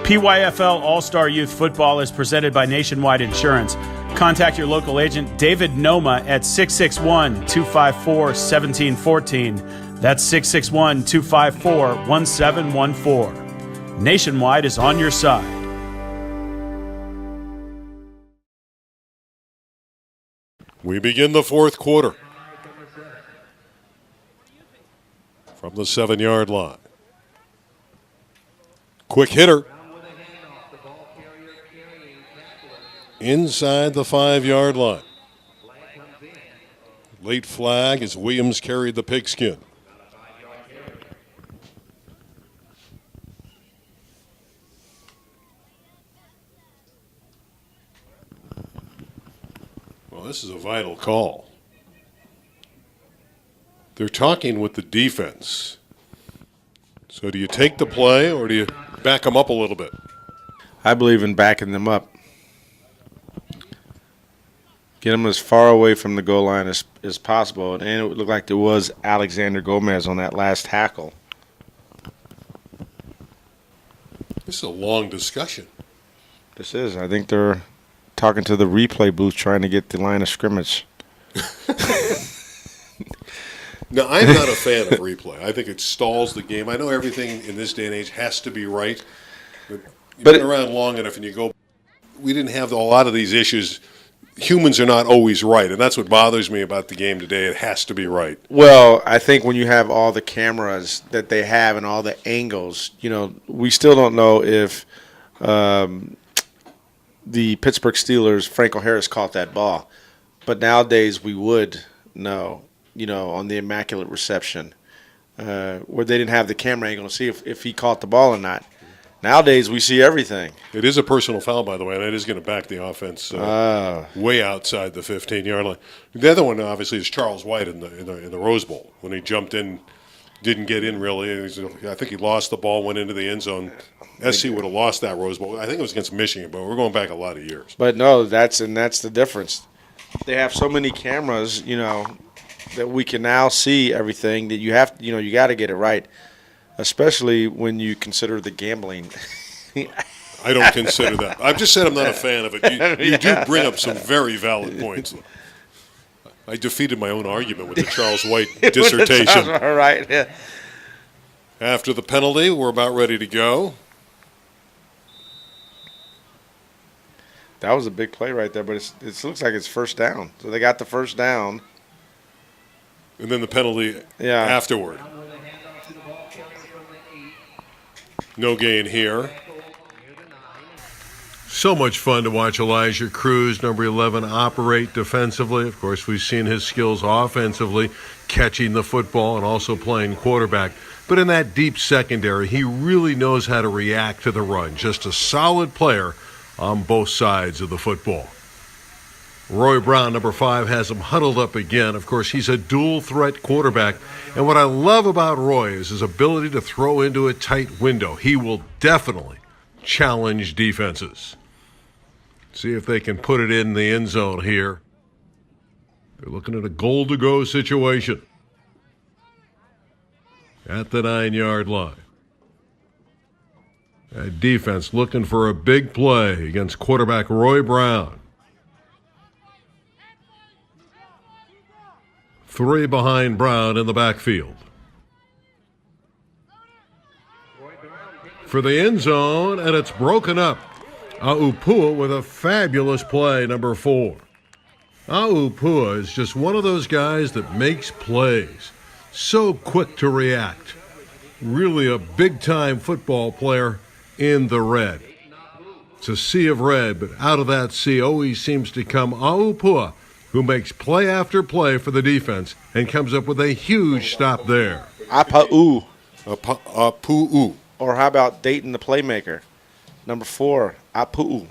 PYFL All-Star Youth Football is presented by Nationwide Insurance. Contact your local agent, David Noma, at 661-254-1714. That's 661-254-1714. Nationwide is on your side. We begin the fourth quarter from the 7-yard line. Quick hitter inside the 5-yard line. Late flag as Williams carried the pigskin. Well, this is a vital call. They're talking with the defense. So do you take the play or do you back them up a little bit? I believe in backing them up. Get them as far away from the goal line as possible. And it looked like there was Alexander Gomez on that last tackle. This is a long discussion. This is. I think they're talking to the replay booth trying to get the line of scrimmage. Now, I'm not a fan of replay. I think it stalls the game. I know everything in this day and age has to be right. But you've been around long enough and you go, we didn't have a lot of these issues. Humans are not always right, and that's what bothers me about the game today. It has to be right. Well, I think when you have all the cameras that they have and all the angles, we still don't know if the Pittsburgh Steelers, Franco Harris, caught that ball. But nowadays we would know, on the immaculate reception, where they didn't have the camera angle to see if he caught the ball or not. Nowadays, we see everything. It is a personal foul, by the way, and it is going to back the offense way outside the 15-yard line. The other one, obviously, is Charles White in the Rose Bowl. When he jumped in, didn't get in really. I think he lost the ball, went into the end zone. SC would have lost that Rose Bowl. I think it was against Michigan, but we're going back a lot of years. But no, that's the difference. They have so many cameras, that we can now see everything that you have. You got to get it right. Especially when you consider the gambling. I don't consider that. I've just said I'm not a fan of it. You do bring up some very valid points. I defeated my own argument with the Charles White dissertation. All right. Yeah. After the penalty, we're about ready to go. That was a big play right there, but it looks like it's first down. So they got the first down. And then the penalty afterward. No gain here. So much fun to watch Elijah Cruz, number 11, operate defensively. Of course, we've seen his skills offensively, catching the football and also playing quarterback. But in that deep secondary, he really knows how to react to the run. Just a solid player on both sides of the football. Roy Brown, number 5, has him huddled up again. Of course, he's a dual-threat quarterback. And what I love about Roy is his ability to throw into a tight window. He will definitely challenge defenses. See if they can put it in the end zone here. They're looking at a goal-to-go situation at the 9-yard line. That defense looking for a big play against quarterback Roy Brown. 3 behind Brown in the backfield. For the end zone, and it's broken up. Aupua with a fabulous play, number 4. Aupua is just one of those guys that makes plays. So quick to react. Really a big-time football player in the red. It's a sea of red, but out of that sea always seems to come Aupua, who makes play after play for the defense and comes up with a huge stop there. Apa'u. Apu'u. Or how about Dayton the playmaker? Number 4, Apu'u.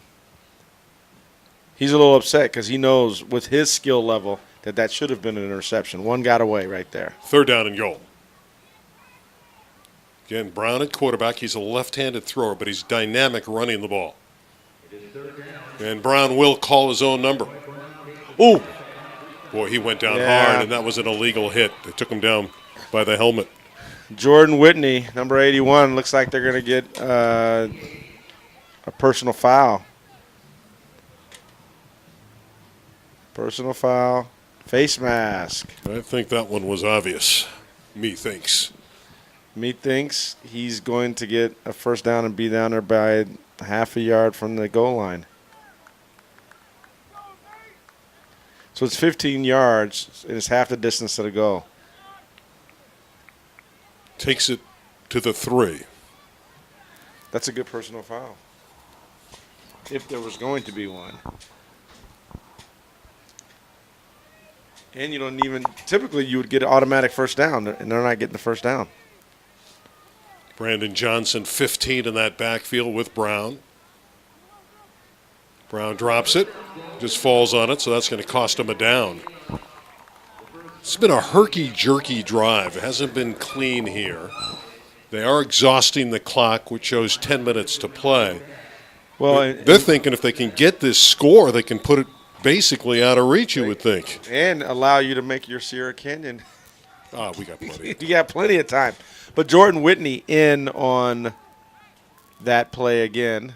He's a little upset because he knows with his skill level that should have been an interception. One got away right there. 3rd down and goal. Again, Brown at quarterback. He's a left-handed thrower, but he's dynamic running the ball. And Brown will call his own number. Ooh. Boy, he went down hard, and that was an illegal hit. They took him down by the helmet. Jordan Whitney, number 81. Looks like they're going to get A personal foul. Personal foul. Face mask. I think that one was obvious. Methinks He's going to get a first down and be down there by half a yard from the goal line. So it's 15 yards, and it's half the distance to the goal. Takes it to the 3. That's a good personal foul. If there was going to be one. And you don't even, typically you would get an automatic first down, and they're not getting the first down. Brandon Johnson, 15 in that backfield with Brown. Brown drops it, just falls on it, so that's going to cost him a down. It's been a herky-jerky drive. It hasn't been clean here. They are exhausting the clock, which shows 10 minutes to play. Well, they're thinking if they can get this score, they can put it basically out of reach, you would think. And allow you to make your Sierra Canyon. Oh, we got plenty. You got plenty of time. But Jordan Whitney in on that play again.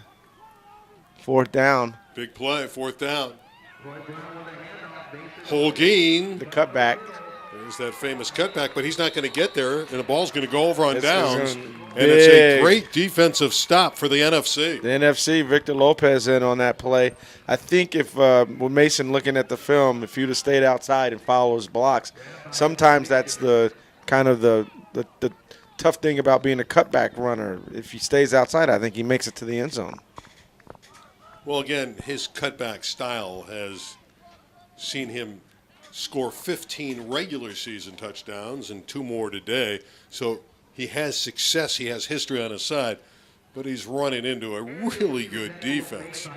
4th down. Big play, 4th down. Holguin. The cutback. There's that famous cutback, but he's not going to get there, and the ball's going to go over on downs. And big. It's a great defensive stop for the NFC. The NFC, Victor Lopez in on that play. I think if with Mason looking at the film, if you'd have stayed outside and followed his blocks, sometimes that's the kind of the tough thing about being a cutback runner. If he stays outside, I think he makes it to the end zone. Well, again, his cutback style has seen him score 15 regular season touchdowns and 2 more today. So he has success. He has history on his side, but he's running into a really good defense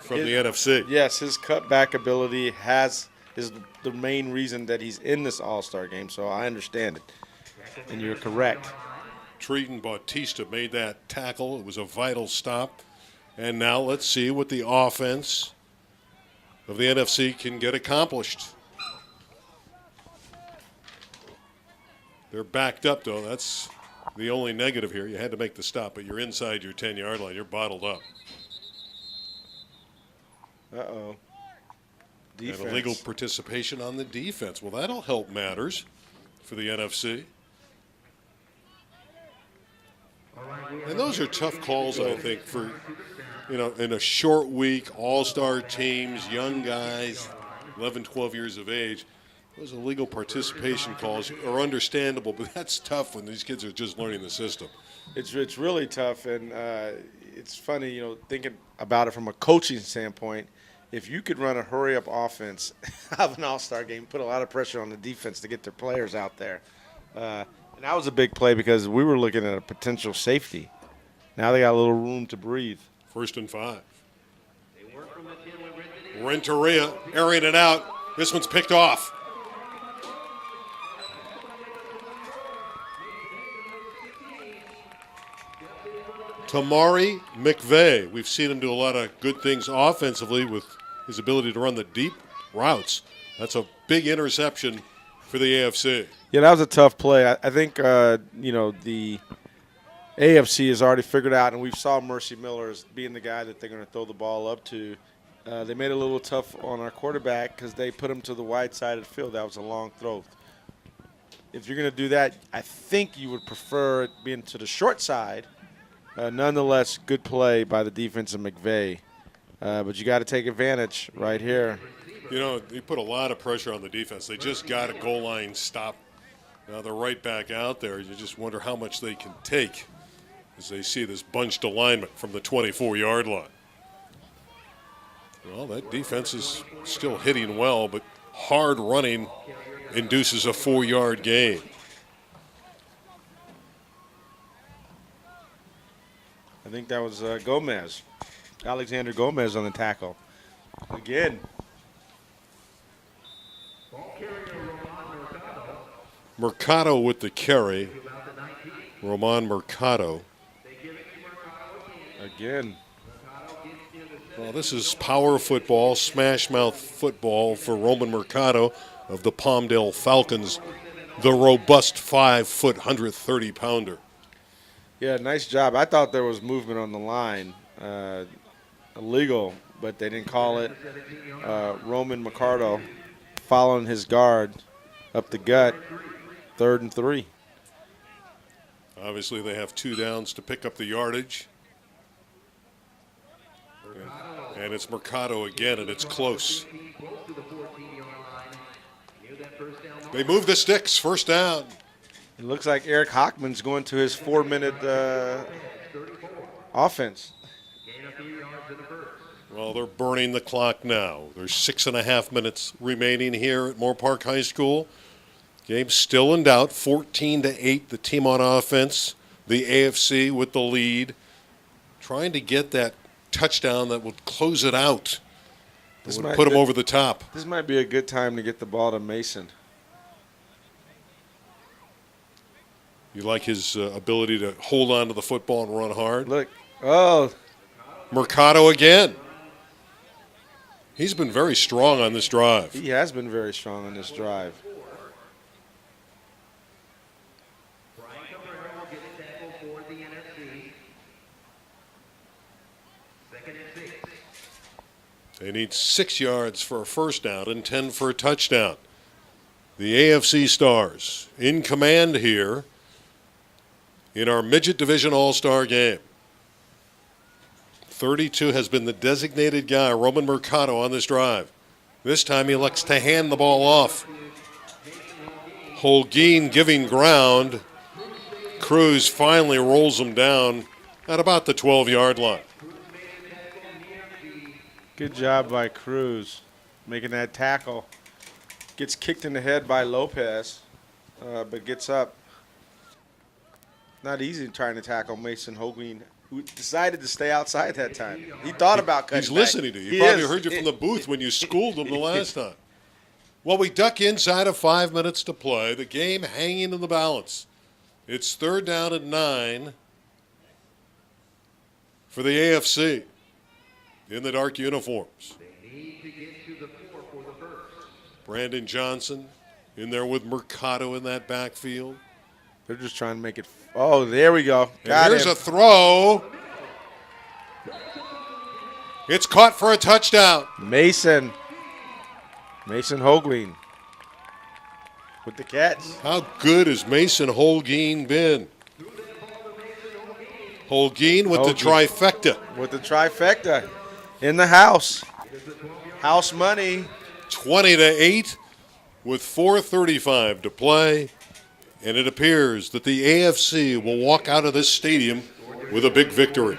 from the NFC. Yes, his cutback ability is the main reason that he's in this All-Star game, so I understand it. And you're correct. Treaton Bautista made that tackle. It was a vital stop. And now let's see what the offense of the NFC can get accomplished. They're backed up, though. That's the only negative here. You had to make the stop, but you're inside your 10-yard line. You're bottled up. Uh-oh. Defense. And illegal participation on the defense. Well, that'll help matters for the NFC. And those are tough calls, I think, for, in a short week, all-star teams, young guys, 11, 12 years of age. Those illegal participation calls are understandable, but that's tough when these kids are just learning the system. It's really tough, and it's funny, thinking about it from a coaching standpoint. If you could run a hurry-up offense of an all-star game, put a lot of pressure on the defense to get their players out there. And that was a big play because we were looking at a potential safety. Now they got a little room to breathe. 1st and 5. Renteria airing it out. This one's picked off. Tamari McVeigh. We've seen him do a lot of good things offensively with his ability to run the deep routes. That's a big interception for the AFC. Yeah, that was a tough play. I think, the AFC has already figured out, and we saw Mercy Miller as being the guy that they're going to throw the ball up to. They made it a little tough on our quarterback because they put him to the wide side of the field. That was a long throw. If you're going to do that, I think you would prefer it being to the short side. Nonetheless, good play by the defense of McVeigh. But you got to take advantage right here. They put a lot of pressure on the defense. They just got a goal line stop. Now they're right back out there. You just wonder how much they can take as they see this bunched alignment from the 24-yard line. Well, that defense is still hitting well, but hard running induces a 4-yard gain. I think that was Gomez. Alexander Gomez on the tackle. Again. Mercado with the carry. Roman Mercado. Again. Well, this is power football, smash mouth football for Roman Mercado of the Palmdale Falcons, the robust 5-foot, 130-pounder. Yeah, nice job. I thought there was movement on the line. illegal, but they didn't call it. Roman Mercado following his guard up the gut, 3rd and 3. Obviously, they have 2 downs to pick up the yardage. And it's Mercado again, and it's close. They move the sticks, 1st down. It looks like Eric Hockman's going to his 4-minute offense. Well, they're burning the clock now. There's 6.5 minutes remaining here at Moore Park High School. Game still in doubt, 14-8, the team on offense. The AFC with the lead, trying to get that touchdown that would close it out. This would put them over the top. This might be a good time to get the ball to Mason. You like his ability to hold on to the football and run hard? Look, oh. Mercado again. He's been very strong on this drive. He has been very strong on this drive. They need 6 yards for a 1st down and 10 for a touchdown. The AFC Stars in command here in our Midget Division All-Star game. 32 has been the designated guy, Roman Mercado, on this drive. This time he elects to hand the ball off. Holguin giving ground. Cruz finally rolls him down at about the 12-yard line. Good job by Cruz making that tackle. Gets kicked in the head by Lopez, but gets up. Not easy trying to tackle Mason Holguin, who decided to stay outside that time. He thought about cutting He's back. listening to you. He probably heard you from the booth when you schooled him the last time. Well, we duck inside of 5 minutes to play. The game hanging in the balance. It's 3rd down and 9 for the AFC in the dark uniforms. Brandon Johnson in there with Mercado in that backfield. They're just trying to make it. Oh, there we go. And here's a throw. It's caught for a touchdown. Mason Holguin with the catch. How good has Mason Holguin been? Holguin with the trifecta. With the trifecta in the house. House money. 20-8 with 4:35 to play. And it appears that the AFC will walk out of this stadium with a big victory.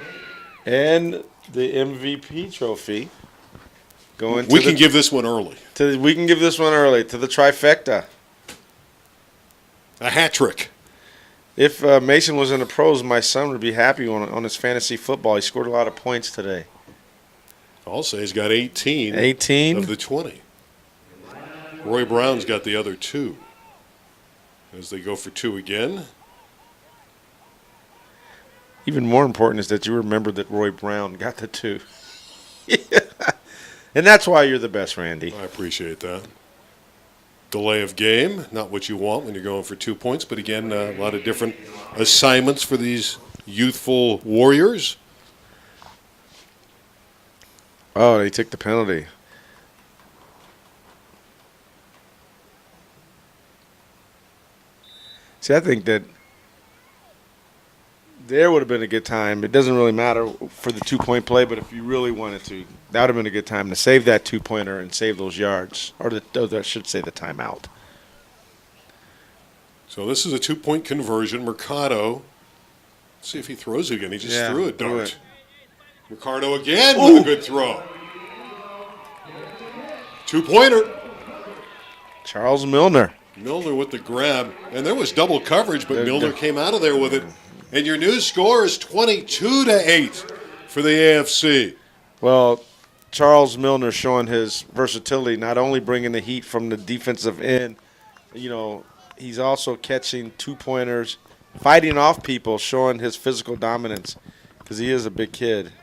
And the MVP trophy going to We can give this one early. We can give this one early to the trifecta. A hat trick. If Mason was in the pros, my son would be happy on his fantasy football. He scored a lot of points today. I'll say he's got 18. 18 of the 20. Roy Brown's got the other 2. As they go for 2 again. Even more important is that you remember that Roy Brown got the 2. And that's why you're the best, Randy. I appreciate that. Delay of game, not what you want when you're going for 2 points, but again, a lot of different assignments for these youthful warriors. Oh, they took the penalty. See, I think that there would have been a good time. It doesn't really matter for the 2-point play, but if you really wanted to, that would have been a good time to save that 2-pointer and save those yards. Or I should say the timeout. So this is a 2-point conversion. Mercado, let's see if he throws again. He just threw a dart. Mercado again with a good throw. 2-pointer. Charles Milner. Milner with the grab. And there was double coverage, but Milner came out of there with it. And your new score is 22-8 for the AFC. Well, Charles Milner showing his versatility, not only bringing the heat from the defensive end, he's also catching 2-pointers, fighting off people, showing his physical dominance because he is a big kid.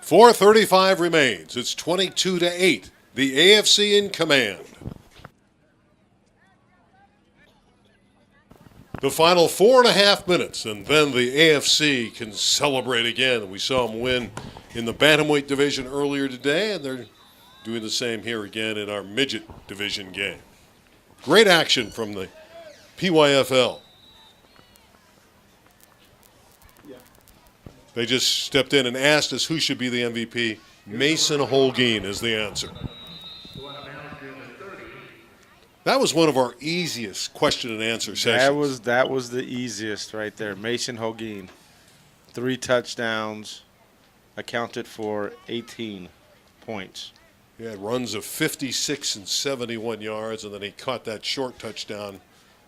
4:35 remains. It's 22-8. The AFC in command. The final 4.5 minutes, and then the AFC can celebrate again. We saw them win in the bantamweight division earlier today, and they're doing the same here again in our midget division game. Great action from the PYFL. They just stepped in and asked us who should be the MVP. Mason Holguin is the answer. That was one of our easiest question and answer sessions. That was the easiest right there. Mason Holguin, 3 touchdowns, accounted for 18 points. He had runs of 56 and 71 yards, and then he caught that short touchdown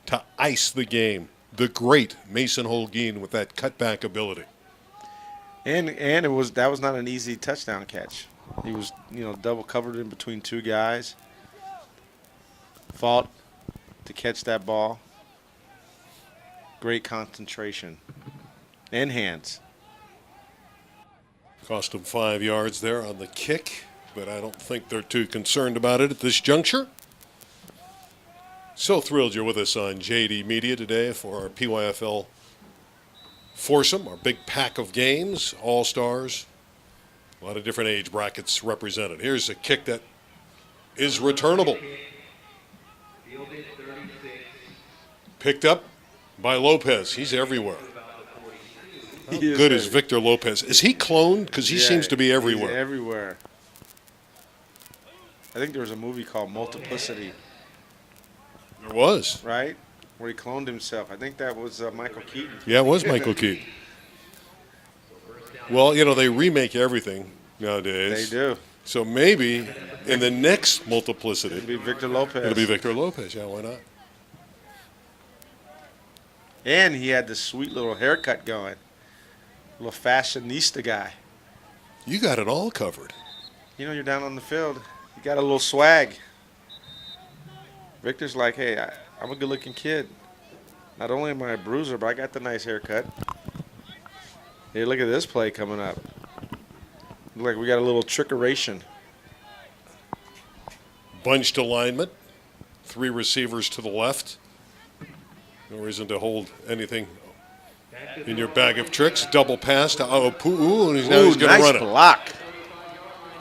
to ice the game. The great Mason Holguin with that cutback ability. And that was not an easy touchdown catch. He was, double covered in between 2 guys. Fought to catch that ball. Great concentration. And hands. Cost him 5 yards there on the kick, but I don't think they're too concerned about it at this juncture. So thrilled you're with us on JD Media today for our PYFL foursome, our big pack of games, all-stars. A lot of different age brackets represented. Here's a kick that is returnable. Picked up by Lopez. He's everywhere. How good is Victor Lopez? Is he cloned? Because he seems to be everywhere. He's everywhere. I think there was a movie called Multiplicity. There was. Right? Where he cloned himself. I think that was Michael Keaton. Yeah, it was Michael Keaton. Well, they remake everything nowadays. They do. So maybe in the next Multiplicity, It'll be Victor Lopez. it'll be Victor Lopez. Yeah, why not? And he had this sweet little haircut going. Little fashionista guy. You got it all covered. You're down on the field. You got a little swag. Victor's like, hey, I'm a good-looking kid. Not only am I a bruiser, but I got the nice haircut. Hey, look at this play coming up. Look like we got a little trickeration. Bunched alignment. 3 receivers to the left. No reason to hold anything in your bag of tricks. Double pass to Aopu'u, and now he's going to run it. Block.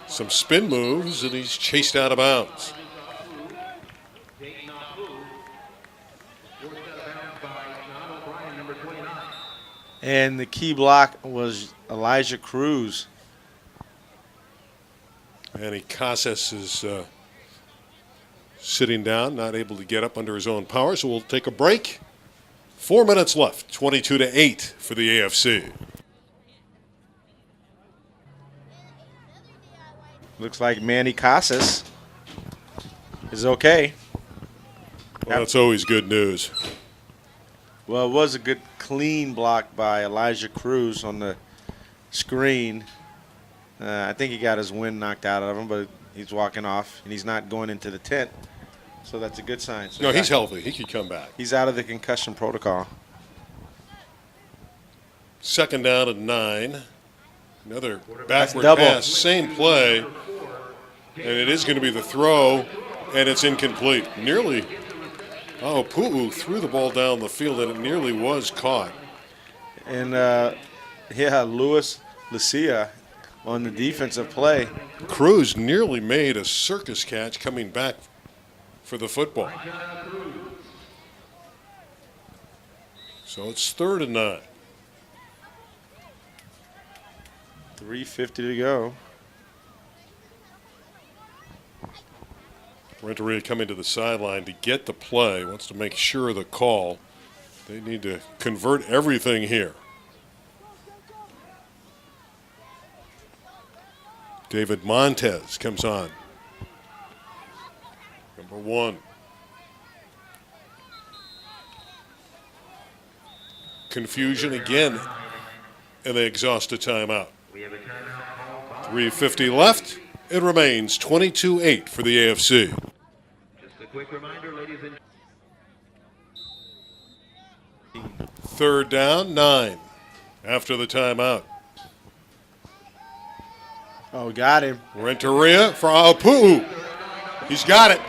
Some spin moves, and he's chased out of bounds. And the key block was Elijah Cruz. Manny Casas is sitting down, not able to get up under his own power, so we'll take a break. 4 minutes left, 22-8 for the AFC. Looks like Manny Casas is okay. Well, that's always good news. Well, it was a good clean block by Elijah Cruz on the screen. I think he got his wind knocked out of him, but he's walking off, and he's not going into the tent. So that's a good sign. So no, he's healthy. He could come back. He's out of the concussion protocol. 2nd down and 9. Another backward double. pass. Same play. And it is going to be the throw, and it's incomplete. Nearly. Pu'u threw the ball down the field, and it nearly was caught. And, Luis Lucia on the defensive play. Cruz nearly made a circus catch coming back for the football. So it's 3rd and 9. 3:50 to go. Renteria coming to the sideline to get the play, wants to make sure of the call. They need to convert everything here. David Montez comes on. Number 1. Confusion again, and they exhaust a timeout. 3:50 left. It remains 22-8 for the AFC. Just a quick reminder, ladies and 3rd down, 9 after the timeout. Oh, got him. Renteria for Aopu'u. He's got it.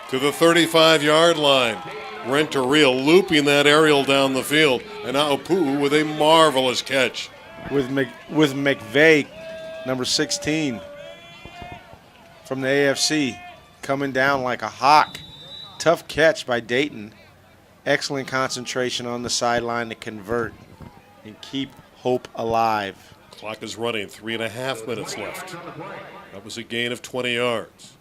To the 35-yard line. Renteria looping that aerial down the field. And Aupu with a marvelous catch. With McVeigh, number 16, from the AFC, coming down like a hawk. Tough catch by Dayton. Excellent concentration on the sideline to convert and keep hope alive. Clock is running, 3.5 minutes left. That was a gain of 20 yards.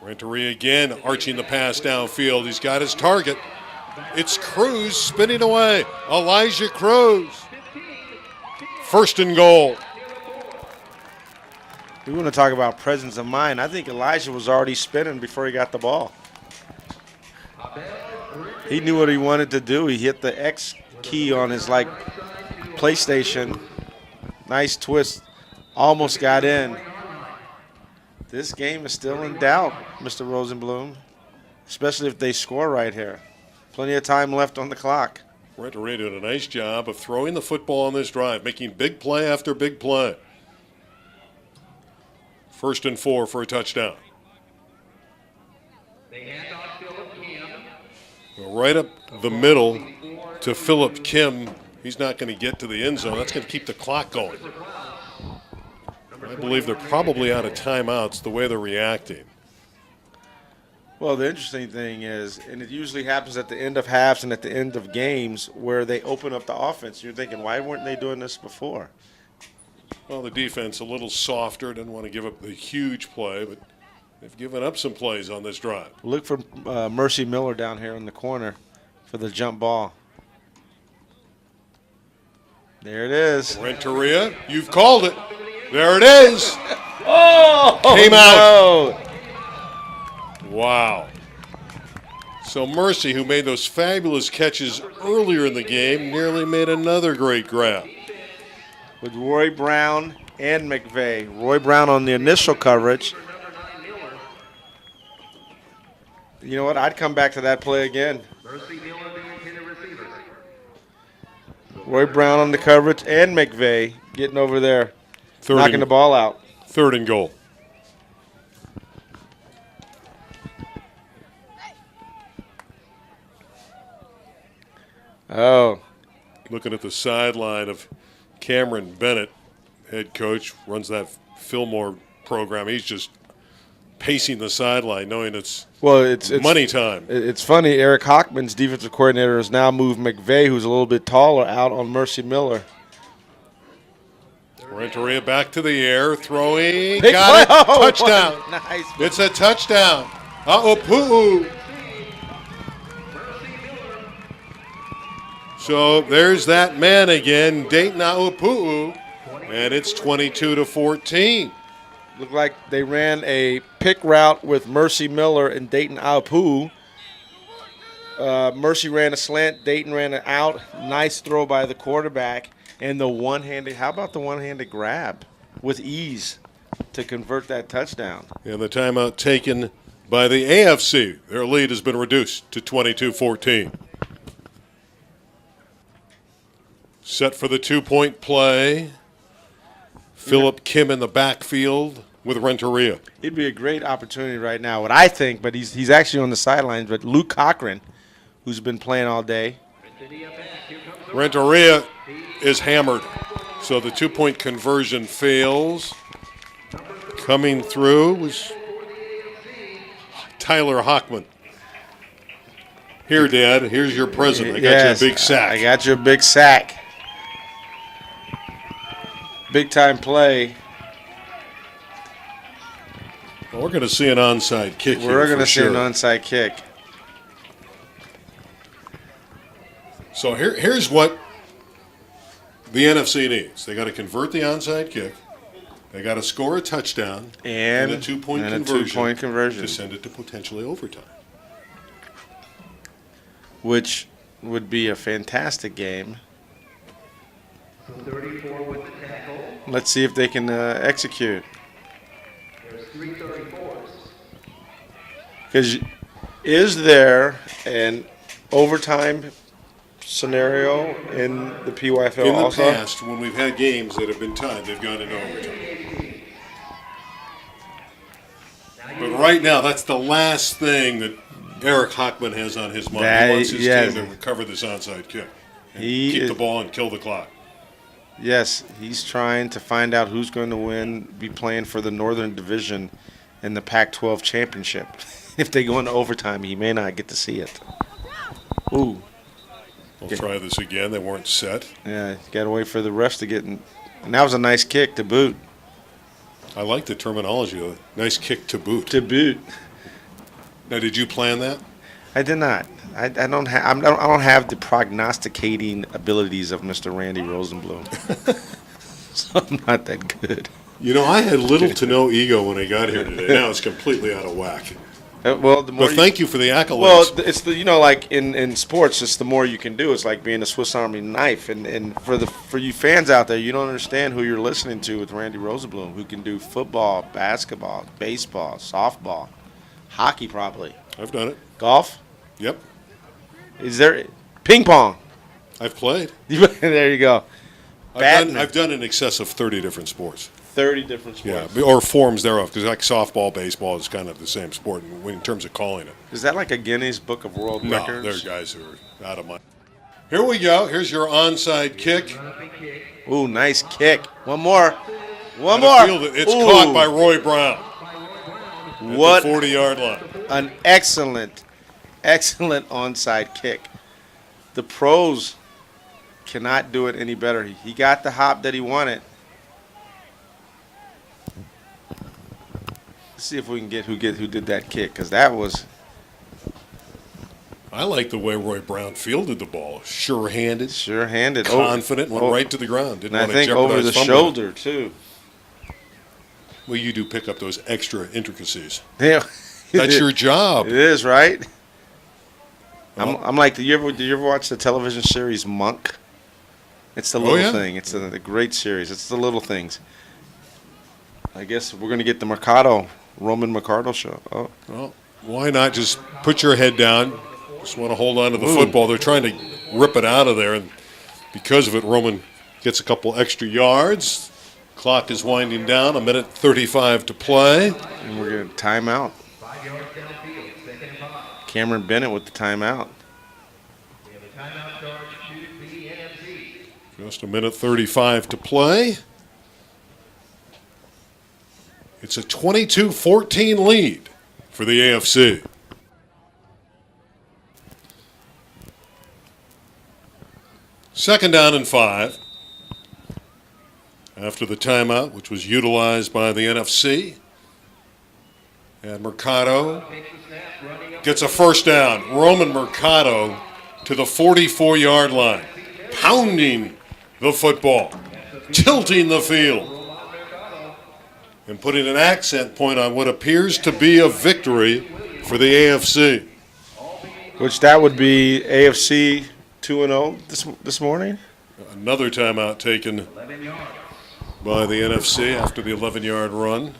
Renteria again arching the pass downfield. He's got his target. It's Cruz spinning away. Elijah Cruz. 1st and goal. We want to talk about presence of mind. I think Elijah was already spinning before he got the ball. He knew what he wanted to do. He hit the X key on his PlayStation. Nice twist. Almost got in. This game is still in doubt, Mr. Rosenblum, especially if they score right here. Plenty of time left on the clock. Renteria doing a nice job of throwing the football on this drive, making big play after big play. 1st and 4 for a touchdown. Right up the middle to Philip Kim. He's not going to get to the end zone. That's going to keep the clock going. I believe they're probably out of timeouts the way they're reacting. Well, the interesting thing is, and it usually happens at the end of halves and at the end of games, where they open up the offense. You're thinking, why weren't they doing this before? Well, the defense a little softer, didn't want to give up the huge play, but they've given up some plays on this drive. Look for Mercy Miller down here in the corner for the jump ball. There it is. Renteria, you've called it. There it is. Oh, Came out. no. Wow. So Mercy, who made those fabulous catches earlier in the game, nearly made another great grab. With Roy Brown and McVeigh. Roy Brown on the initial coverage. You know what? I'd come back to that play again. Roy Brown on the coverage and McVeigh getting over there, knocking the ball out. 3rd and goal. Oh. Looking at the sideline of Cameron Bennett, head coach, runs that Fillmore program. He's just pacing the sideline, knowing it's money time. It's funny. Eric Hockman's defensive coordinator has now moved McVeigh, who's a little bit taller, out on Mercy Miller. Renteria back to the air, throwing. Got it. Touchdown. Nice. It's a touchdown. Aupu. So there's that man again, Dayton Aupu, and it's 22-14. Looked like they ran a pick route with Mercy Miller and Dayton Aupu. Mercy ran a slant, Dayton ran an out. Nice throw by the quarterback. And the one-handed, how about the one-handed grab with ease to convert that touchdown? And the timeout taken by the AFC. Their lead has been reduced to 22-14. Set for the 2-point play. Philip Kim in the backfield with Renteria. It'd be a great opportunity right now, what I think, but he's actually on the sidelines. But Luke Cochran, who's been playing all day. Renteria is hammered. So the 2-point conversion fails. Coming through was Tyler Hockman. Here, Dad, here's your present. I got you a big sack. I got you a big sack. Big time play. Well, we're going to see an onside kick here. We're going to see an onside kick. So here's what the NFC needs. They got to convert the onside kick. They got to score a touchdown and a 2-point conversion to send it to potentially overtime. Which would be a fantastic game. Let's see if they can execute. Because is there an overtime scenario in the PYFL in the also? past, when we've had games that have been tied, they've gone into overtime. But right now, that's the last thing that Eric Hockman has on his mind. That- He wants his yes. team to recover this onside kick. And He keep is- the ball and kill the clock. Yes, he's trying to find out who's going to win, be playing for the Northern Division in the Pac-12 championship. If they go into overtime, he may not get to see it. Ooh, We'll try this again. They weren't set. yeah, you got to wait for the refs to get in. And that was a nice kick to boot. I like the terminology of it. Nice kick to boot. To boot. Now, did you plan that? I did not. I don't have the prognosticating abilities of Mr. Randy Rosenblum. So I'm not that good. You know, I had little to no ego when I got here today. Now it's completely out of whack. Well, the more But thank you for the accolades. well, it's the like in sports, it's the more you can do. It's like being a Swiss Army knife. And for you fans out there, you don't understand who you're listening to with Randy Rosenblum, who can do football, basketball, baseball, softball, hockey, probably I've done it. golf. Yep. Is there ping pong? I've played. There you go. Badminton. I've done in excess of 30 different sports. 30 different Yeah, sports. or forms thereof, because like softball, baseball is kind of the same sport in terms of calling it. Is that like a Guinness Book of World No, Records? there are guys who are out of my. Here we go. Here's your onside kick. Ooh, nice kick. One more. One And more. fielded. It's Ooh, caught by Roy Brown at what the 40-yard line. an excellent onside kick. The pros cannot do it any better. He got the hop that he wanted. Let's see if we can get who did that kick, because that was I like the way Roy Brown fielded the ball. Sure-handed, sure-handed, confident, went Oh, right to the ground. Didn't and I want to think jeopardize over the fumbling. shoulder too. Well, you do pick up those extra intricacies. Yeah, That's your job. It is, right? Well- I'm like, did you ever watch the television series Monk? It's the Oh, little yeah. thing. It's a great series. It's the little things. I guess we're gonna get the Roman Mercado show. Oh, Well, why not just put your head down? Just want to hold on to the Ooh. football. They're trying to rip it out of there, and because of it, Roman gets a couple extra yards. Clock is winding down. 1:35 to play. and we're gonna timeout. Cameron Bennett with the timeout. Just 1:35 to play. It's a 22-14 lead for the AFC. Second down and 5. After the timeout, which was utilized by the NFC. And Mercado gets a first down. Roman Mercado to the 44-yard line, pounding the football, tilting the field, and putting an accent point on what appears to be a victory for the AFC. Which that would be AFC 2-0 this morning. Another timeout taken by the NFC after the 11-yard run.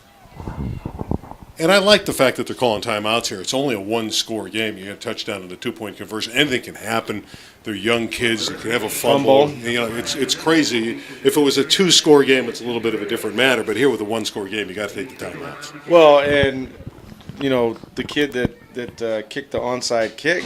And I like the fact that they're calling timeouts here. It's only a one-score game. You get a touchdown and a two-point conversion. Anything can happen. They're young kids. They can have a fumble. You know, it's crazy. If it was a two-score game, it's a little bit of a different matter. But here with a one-score game, you got to take the timeouts. Well, and the kid that kicked the onside kick,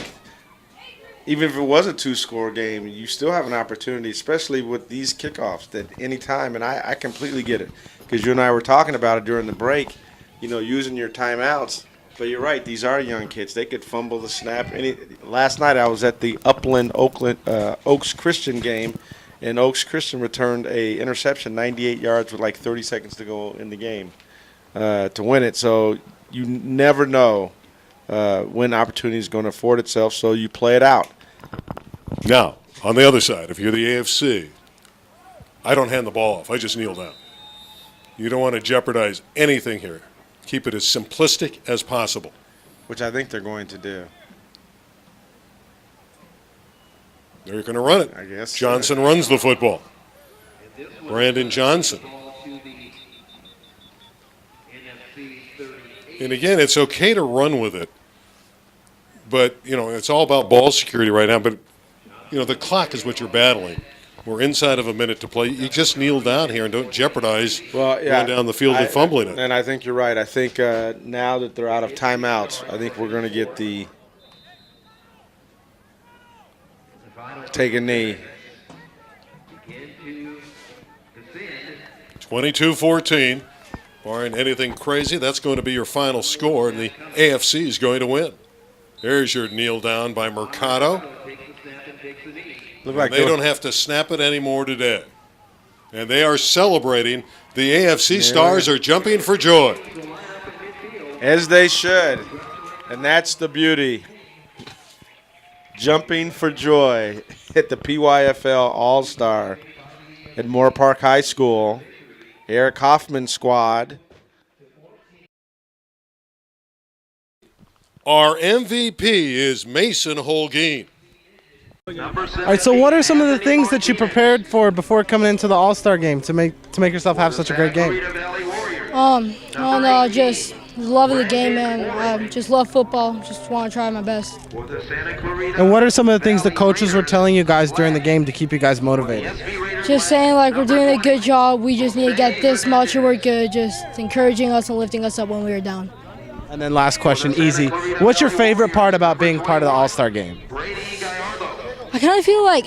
even if it was a two-score game, you still have an opportunity, especially with these kickoffs, that any time, and I completely get it, because you and I were talking about it during the break, using your timeouts. But you're right, these are young kids. They could fumble the snap. Last night I was at the Oaks Christian game, and Oaks Christian returned a interception, 98 yards with like 30 seconds to go in the game to win it. So you never know when opportunity is going to afford itself, so you play it out. Now, on the other side, if you're the AFC, I don't hand the ball off. I just kneel down. You don't want to jeopardize anything here. Keep it as simplistic as possible. Which I think they're going to do. They're going to run it. I guess. Johnson runs the football. Brandon Johnson. And again, it's okay to run with it. But, it's all about ball security right now. But, the clock is what you're battling. We're inside of a minute to play. You just kneel down here and don't jeopardize going down the field and fumbling it. And I think you're right. I think now that they're out of timeouts, I think we're going to get the take a knee. 22-14. Barring anything crazy, that's going to be your final score, and the AFC is going to win. There's your kneel down by Mercado. Like they don't have to snap it anymore today. And they are celebrating. The AFC stars are jumping for joy. As they should. And that's the beauty. Jumping for joy at the PYFL All-Star at Moore Park High School. Eric Hoffman's squad. Our MVP is Mason Holguin. All right, so what are some of the things that you prepared for before coming into the All-Star game to make yourself have such a great game? I don't know, just loving the game, man. Just love football. Just want to try my best. And what are some of the things the coaches were telling you guys during the game to keep you guys motivated? Just saying, like, we're doing a good job. We just need to get this much and we're good. Just encouraging us and lifting us up when we were down. And then last question, easy. What's your favorite part about being part of the All-Star game? I kind of feel like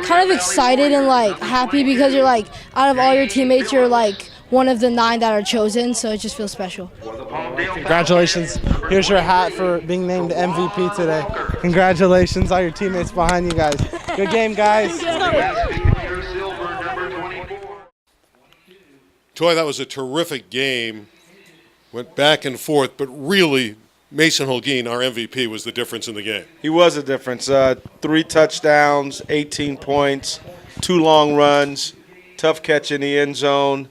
kind of excited and like happy because you're like out of all your teammates, you're like one of the 9 that are chosen, so it just feels special. Congratulations. Here's your hat for being named MVP today. Congratulations, all your teammates behind you guys. Good game, guys. Toy, that was a terrific game. Went back and forth, but really Mason Holguin, our MVP, was the difference in the game. He was a difference. 3 touchdowns, 18 points, 2 long runs, tough catch in the end zone.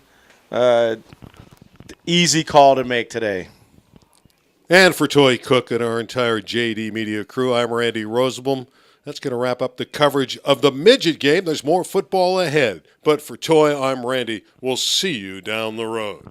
Easy call to make today. And for Toy Cook and our entire JD Media crew, I'm Randy Rosenblum. That's going to wrap up the coverage of the Midget game. There's more football ahead. But for Toy, I'm Randy. We'll see you down the road.